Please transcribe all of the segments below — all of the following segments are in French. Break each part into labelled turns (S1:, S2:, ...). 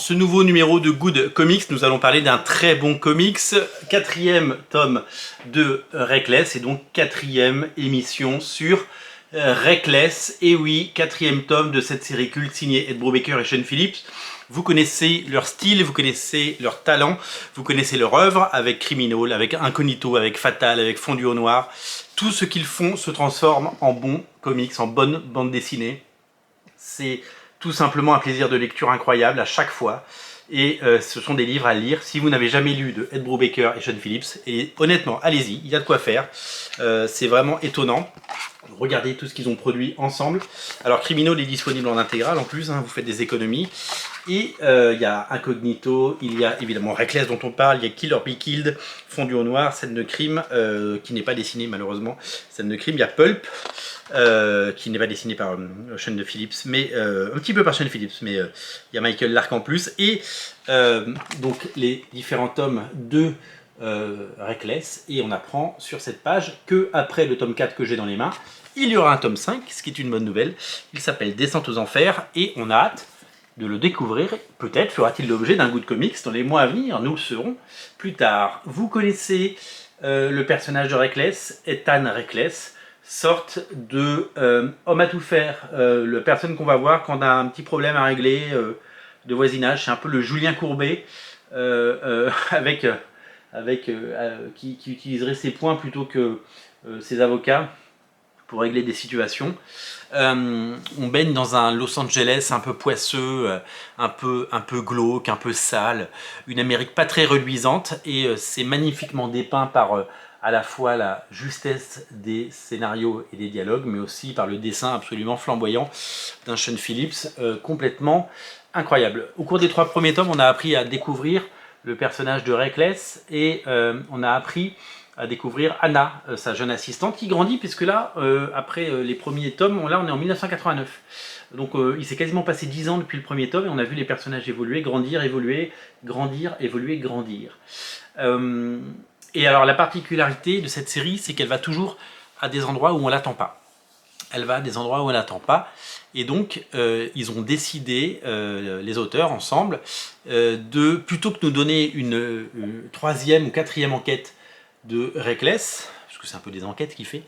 S1: ce nouveau numéro de Good Comics, nous allons parler d'un très bon comics, quatrième tome de Reckless, et donc quatrième émission sur Reckless. Et oui, quatrième tome de cette série culte signée Ed Brubaker et Sean Phillips. Vous connaissez leur style, vous connaissez leur talent, vous connaissez leur œuvre avec Criminal, avec Incognito, avec Fatal, avec Fondu au Noir. Tout ce qu'ils font se transforme en bons comics, en bonne bande dessinée. C'est tout simplement un plaisir de lecture incroyable à chaque fois. Et ce sont des livres à lire si vous n'avez jamais lu de Ed Brubaker et Sean Phillips. Et honnêtement, allez-y, il y a de quoi faire. C'est vraiment étonnant. Regardez tout ce qu'ils ont produit ensemble. Alors Criminal est disponible en intégrale en plus, hein, vous faites des économies. Et il y a Incognito, il y a évidemment Reckless dont on parle, il y a Kill or Be Killed, Fondu au Noir, Scène de crime, qui n'est pas dessinée malheureusement, Scène de crime, il y a Pulp, qui n'est pas dessiné par Sean de Phillips, mais un petit peu par Sean Phillips, mais il y a Michael Lark en plus, et donc les différents tomes de Reckless, et on apprend sur cette page que après le tome 4 que j'ai dans les mains, il y aura un tome 5, ce qui est une bonne nouvelle. Il s'appelle Descente aux Enfers, et on a hâte de le découvrir. Peut-être fera-t-il l'objet d'un Good Comics dans les mois à venir, nous le saurons plus tard. Vous connaissez le personnage de Reckless, Ethan Reckless, sorte de homme à tout faire, la personne qu'on va voir quand on a un petit problème à régler de voisinage. C'est un peu le Julien Courbet qui utiliserait ses points plutôt que ses avocats pour régler des situations. On baigne dans un Los Angeles un peu poisseux, un peu glauque, un peu sale, une Amérique pas très reluisante, et c'est magnifiquement dépeint par à la fois la justesse des scénarios et des dialogues, mais aussi par le dessin absolument flamboyant d'un Sean Phillips, complètement incroyable. Au cours des 3 premiers tomes, on a appris à découvrir le personnage de Reckless, et on a appris à découvrir Anna, sa jeune assistante, qui grandit, puisque là, après les premiers tomes, là on est en 1989. Donc il s'est quasiment passé 10 ans depuis le premier tome, et on a vu les personnages évoluer, grandir, évoluer, grandir, évoluer, grandir. Et alors la particularité de cette série, c'est qu'elle va toujours à des endroits où on ne l'attend pas. Elle va à des endroits où on ne l'attend pas. Et donc, ils ont décidé, les auteurs ensemble, de, plutôt que nous donner une 3e ou 4e enquête de Reckless, parce que c'est un peu des enquêtes qu'il fait,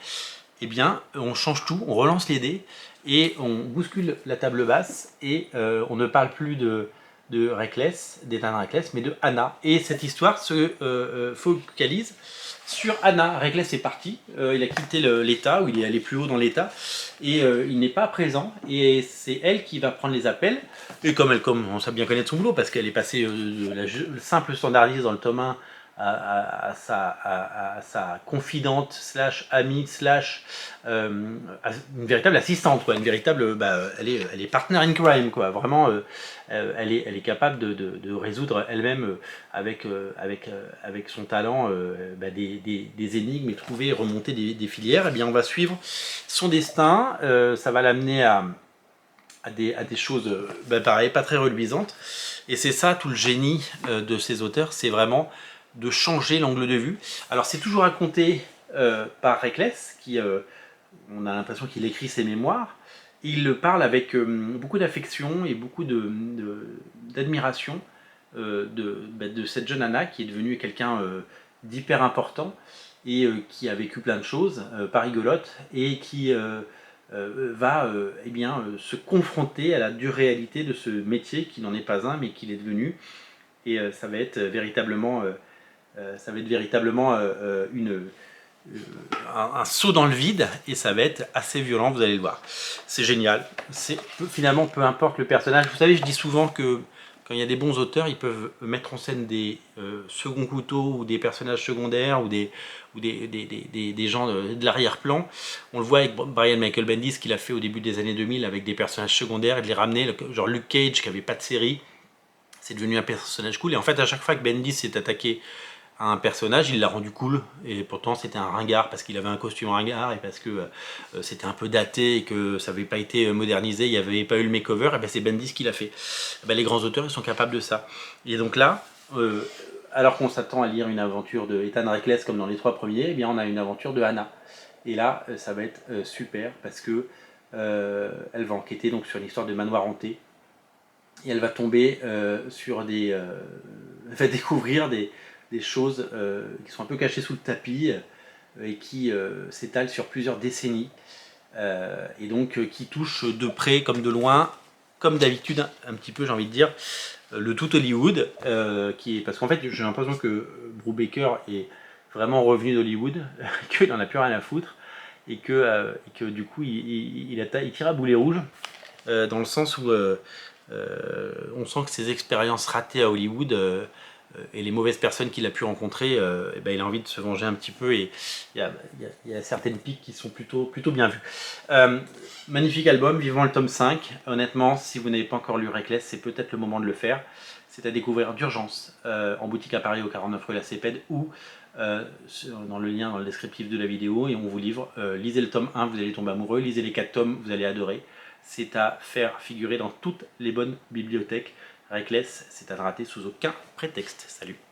S1: eh bien, on change tout, on relance les dés, et on bouscule la table basse, et on ne parle plus de Reckless, d'Ethan Reckless, mais de Anna. Et cette histoire se focalise sur Anna. Reckless est parti, il a quitté l'état, ou il est allé plus haut dans l'état, et il n'est pas présent, et c'est elle qui va prendre les appels, et comme elle commence à bien connaître son boulot, parce qu'elle est passée de la simple standardiste dans le tome 1 à sa confidente slash amie slash une véritable assistante, quoi, une véritable, elle est partner in crime, quoi, vraiment, elle est capable de résoudre elle-même avec son talent des énigmes, et trouver, remonter des filières. Et bien on va suivre son destin, ça va l'amener à des choses pareil, pas très reluisantes, et c'est ça tout le génie de ces auteurs, c'est vraiment de changer l'angle de vue. Alors c'est toujours raconté par Reckless, qui on a l'impression qu'il écrit ses mémoires. Il le parle avec beaucoup d'affection et beaucoup d'admiration de cette jeune Anna, qui est devenue quelqu'un d'hyper important, et qui a vécu plein de choses, pas rigolotes, et qui va se confronter à la dure réalité de ce métier qui n'en est pas un, mais qu'il est devenu. Et ça va être véritablement un saut dans le vide, et ça va être assez violent, vous allez le voir. C'est génial. Finalement, peu importe le personnage. Vous savez, je dis souvent que quand il y a des bons auteurs, ils peuvent mettre en scène des seconds couteaux, ou des personnages secondaires, ou des gens de l'arrière-plan. On le voit avec Brian Michael Bendis, qu'il a fait au début des années 2000 avec des personnages secondaires, et de les ramener, genre Luke Cage, qui n'avait pas de série. C'est devenu un personnage cool, et en fait à chaque fois que Bendis s'est attaqué à un personnage, il l'a rendu cool, et pourtant c'était un ringard parce qu'il avait un costume ringard, et parce que c'était un peu daté, et que ça n'avait pas été modernisé, il n'y avait pas eu le makeover, et ben c'est Bendis qui l'a fait. Les grands auteurs, ils sont capables de ça. Et donc là, alors qu'on s'attend à lire une aventure de Ethan Reckless comme dans les 3 premiers, eh bien on a une aventure de Anna. Et là, ça va être super, parce que elle va enquêter donc sur l'histoire de manoir hanté, et elle va tomber sur des... elle va découvrir des choses qui sont un peu cachées sous le tapis et qui s'étalent sur plusieurs décennies et donc qui touchent de près comme de loin, comme d'habitude un petit peu j'ai envie de dire, le tout Hollywood, parce qu'en fait j'ai l'impression que Brubaker est vraiment revenu d'Hollywood, qu'il n'en a plus rien à foutre et que du coup il tire à boulet rouge dans le sens où on sent que ses expériences ratées à Hollywood et les mauvaises personnes qu'il a pu rencontrer, et ben, il a envie de se venger un petit peu et il y a certaines piques qui sont plutôt bien vues. Magnifique album, vivement le tome 5. Honnêtement, si vous n'avez pas encore lu Reckless, c'est peut-être le moment de le faire. C'est à découvrir d'urgence en boutique à Paris au 49 rue La Cépède ou dans le lien dans le descriptif de la vidéo et on vous livre. Lisez le tome 1, vous allez tomber amoureux. Lisez les 4 tomes, vous allez adorer. C'est à faire figurer dans toutes les bonnes bibliothèques. Reckless, c'est à ne rater sous aucun prétexte. Salut!